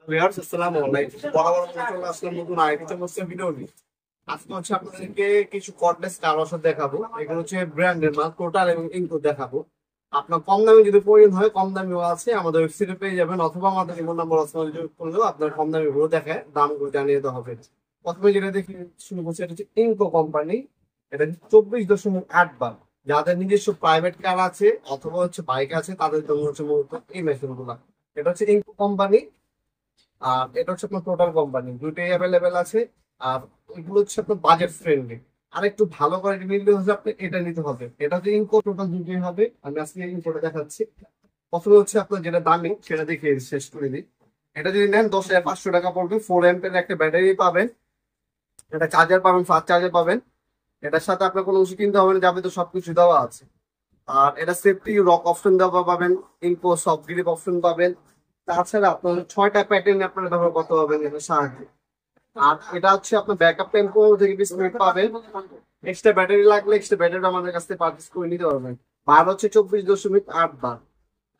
Viewers আসসালামু আলাইকুম। বরাবর মতো চলে আসলাম নতুন আরেকটি চমৎকার ভিডিও নিয়ে। আজকে হচ্ছে আপনাদেরকে কিছু কর্ডলেস কার ওয়াশার দেখাবো। এগুলো হচ্ছে ব্র্যান্ডের মাল, টোটাল এবং ইনকো দেখাবো। আপনার কম দামে যদি প্রয়োজন হয় কম দামিও আছে, আমাদের ওয়েবসাইটে পেয়ে যাবেন, অথবা আমাদের ইমো নাম্বার যোগ করলেও আপনার কম দামি গুলো দেখায় দামগুলো জানিয়ে দেওয়া হবে। প্রথমে যেটা দেখে শুরু করছি, এটা হচ্ছে ইনকো কোম্পানি। এটা 24.8 বার। যাদের নিজস্ব প্রাইভেট কার আছে অথবা হচ্ছে বাইক আছে তাদের জন্য হচ্ছে মূলত এই মেশিন গুলা। এটা হচ্ছে ইনকো কোম্পানি। আর এটা হচ্ছে আপনার টোটাল কোম্পানি, দুইটাই অ্যাভেলেবেল আছে। আর এগুলো হচ্ছে আপনার বাজেট ফ্রেন্ডলি। আর একটু ভালো কোয়ালিটি নিতে হচ্ছে আপনি এটা নিতে হবে। এটা হচ্ছে ইনকো, টোটাল দুটোই হবে। আমি আজকে ইনকোটা দেখাচ্ছি। প্রথমে হচ্ছে আপনার যেটা দামি সেটা দেখে শেষ করে দিই। এটা যদি নেন 10,500 টাকা পড়বে। 4 অ্যাম্পের একটা ব্যাটারি পাবেন, একটা চার্জার পাবেন, ফাস্ট চার্জার পাবেন। এটার সাথে আপনার কোনো ওষুধ কিনতে হবে না, যাবে তো সবকিছু দেওয়া আছে। আর এটা সেফটি রক অপশন দেওয়া পাবেন, ইনকো সফট গ্রিপ অপশন পাবেন। তাছাড়া আপনার 6টা প্যাটার্ন আপনারা ব্যবহার করতে পারবেন এটার সাহায্যে। আর এটা হচ্ছে আপনার ব্যাকআপ টাইম 15 থেকে 20 মিনিট পাবেন। এক্সট্রা ব্যাটারি লাগলে এক্সট্রা ব্যাটারি আমাদের কাছ থেকে পারচেস করে নিতে পারবেন। বার হচ্ছে 24.8 বার।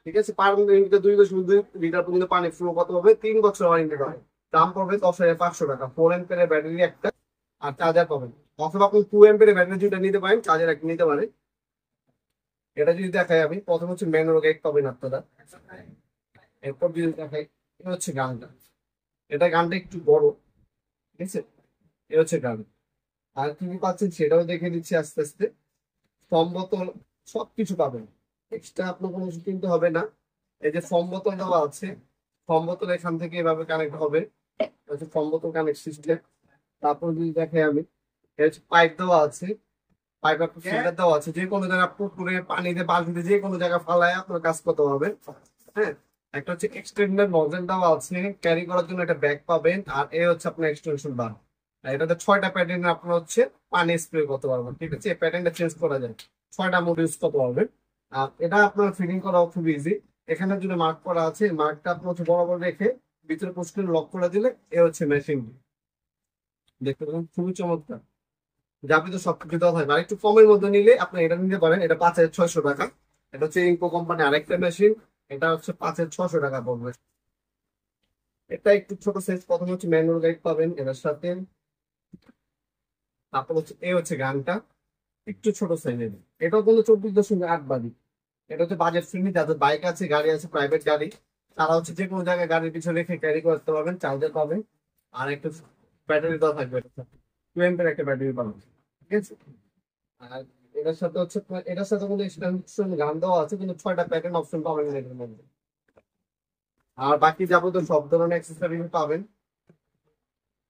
ঠিক আছে, পার মিনিটে 2.2 লিটার পর্যন্ত পানি ফ্লো করতে হবে। 3 বছর ওয়ারেন্টি পাবেন। দাম পড়বে 10,500 টাকা। 4 অ্যাম্পের ব্যাটারি একটা, আর চার্জার পাবেন। অথবা আপনি 2 অ্যাম্পের ব্যাটারি যেটা নিতে পারেন, চার্জার একটা নিতে পারেন। এটা যদি দেখাই, আমি প্রথম হচ্ছে ম্যানুয়াল গাইড পাবেন আপনারা। এরপর যদি দেখাই, এটা হচ্ছে গানটা। এটা গানটা একটু বড়, ঠিক আছে। এটা হচ্ছে গান। আর কি কি পাচ্ছেন সেটাও দেখে দিচ্ছি আস্তে আস্তে। ফর্ম বোতল সবকিছু পাবেন, এক্সট্রা আপনার কোনো কিছু কিনতে হবে না। এই যে ফর্ম বোতল দেওয়া আছে, ফর্ম বোতল এখান থেকে এভাবে কানেক্ট হবে। হচ্ছে ফর্ম বোতল কানেক্ট সিস্টেম। তারপর যদি দেখে আমি, এটা হচ্ছে পাইপ দেওয়া আছে। পাইপ আপনার ফিল্টার দেওয়া আছে, যে কোনো জায়গায় পুকুরে পানিতে বালতিতে যে কোনো জায়গায় ফালায় আপনার কাজ করতে হবে। হ্যাঁ, একটা হচ্ছে এক্সটেন্ডার নজেল দেওয়া আছে, ক্যারি করার জন্য একটা ব্যাগ পাবেন। আর এ হচ্ছে আপনার এক্সটেনশন বার। এটাতে 6টা প্যাটার্ন আপনার হচ্ছে পানি স্প্রে করতে পারবেন। ঠিক আছে, এই প্যাটার্নটা চেঞ্জ করা যায়, 6টা মোড ইউজ করতে পারবেন। আর এটা আপনার ফিটিং করা খুব ইজি। এখানে যদি মার্ক করা আছে, মার্কটা আপনার হচ্ছে বরাবর রেখে ভিতরে পুশ করে লক করে দিলে এ হচ্ছে মেশিন। দেখতে পাবেন খুবই চমৎকার। যাবতীয় সবকিছু দেওয়া থাকবে। আর একটু কমের মধ্যে নিলে আপনি এটা নিতে পারেন, এটা 5,600 টাকা। এটা হচ্ছে ইনকো কোম্পানি আরেকটা মেশিন। এটা হচ্ছে 5,600 টাকা পড়বে। এটা একটু ছোট সাইজ। প্রথমে হচ্ছে ম্যানুয়াল গাইড পাবেন এটার সাথে। তারপর হচ্ছে এ হচ্ছে গানটা, একটু ছোট সাইজের। এটাও কিন্তু 24.8 বাদি। এটা হচ্ছে বাজেট ফ্রেন্ডলি, যাদের বাইক আছে, গাড়ি আছে, প্রাইভেট গাড়ি, তারা হচ্ছে যে কোনো জায়গায় গাড়ির পিছনে রেখে ক্যারি করতে পারবেন। চার্জার পাবেন, আর একটা ব্যাটারি দেওয়া থাকবে। এটা 2 অ্যাম্পের একটা ব্যাটারি পাবেন। ঠিক আছে। আর এটার সাথে হচ্ছে এটার সাথে কোনো এক্সটেনশন গান দেওয়া আছে, কিন্তু 6টা প্যাটার্ন অপশন পাবেন এটার মধ্যে। আর বাকি যাবতীয় সব ধরনের অ্যাক্সেসরি পাবেন।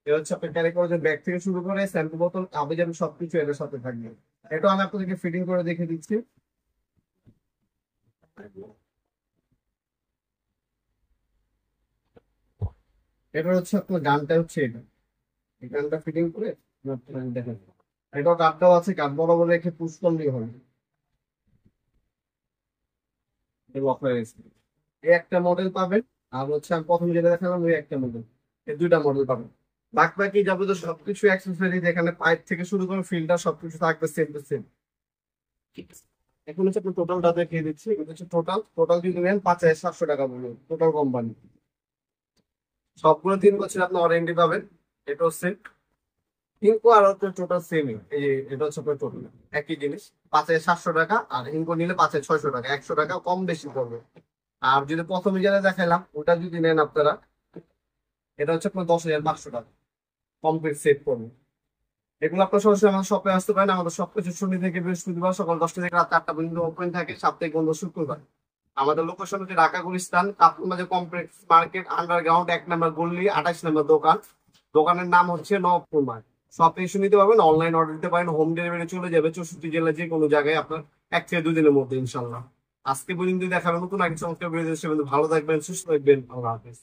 এ হচ্ছে আপনি ক্যারি করার জন্য ব্যাগ থেকে শুরু করে শ্যাম্পু বোতল আবে যাবে সবকিছু এটার সাথে থাকবে। এটা আমি আপনাদেরকে ফিটিং করে দেখে দিচ্ছি। এটা হচ্ছে আপনার গানটা হচ্ছে এটা। এই গানটা ফিটিং করে আপনার দেখেন। এটাও কাঠটাও আছে, কাঠ বরাবর রেখে পুশ করলেই হবে। লক হয়ে গেছে। এই একটা মডেল পাবেন। আর হচ্ছে আমি প্রথমে যেটা দেখালাম ওই একটা মডেল। এই দুইটা মডেল পাবেন। বাকি বাকি যাবতীয় সবকিছু অ্যাক্সেসরিজ এখানে পাইপ থেকে শুরু করে ফিল্টার সবকিছু থাকবে সেম টু সেম। এখন হচ্ছে আপনি টোটালটা দেখিয়ে দিচ্ছি। এটা হচ্ছে টোটাল। টোটাল যদি নেন 5,700 টাকা পড়বে টোটাল কোম্পানি। সবগুলো 3 বছর আপনি ওয়ারেন্টি পাবেন। এটা হচ্ছে ইনকো আর হচ্ছে টোটাল সেমই। এই যে এটা হচ্ছে আপনার টোটাল একই জিনিস। 5,700 টাকা। আর ইনকো নিলে 5,600 টাকা, 100 টাকা কম বেশি পড়বে। আর যদি প্রথমে যেটা দেখালাম ওটা যদি নেন আপনারা, এটা হচ্ছে আপনার 10,500 টাকা কমপ্লিট সেট করবে। এগুলো আপনার সরাসরি আমাদের শপে আসতে পারেন। আমাদের সবকিছু শনি থেকে বৃহস্পতিবার সকাল 10টা থেকে রাত 8টা পর্যন্ত ওপেন থাকে, সাপ্তাহিক বন্ধ শুক্রবার। আমাদের লোকেশন হচ্ছে ঢাকা গুলিস্তান কাপ্তান কমপ্লেক্স মার্কেট, আন্ডারগ্রাউন্ড 1 নম্বর গল্লি, 28 নম্বর দোকান। দোকানের নাম হচ্ছে নবপুর মার্ট। শপে এসে নিতে পারবেন, অনলাইন অর্ডার দিতে পারেন, হোম ডেলিভারি চলে যাবে 64 জেলায় যে কোনো জায়গায় আপনার 1 থেকে 2 দিনের মধ্যে ইনশাল্লাহ। আজকে পর্যন্ত দেখাবেন নতুন আগে চমৎকার ভিডিও। ভালো থাকবেন, সুস্থ থাকবেন, আল্লাহ হাফেজ।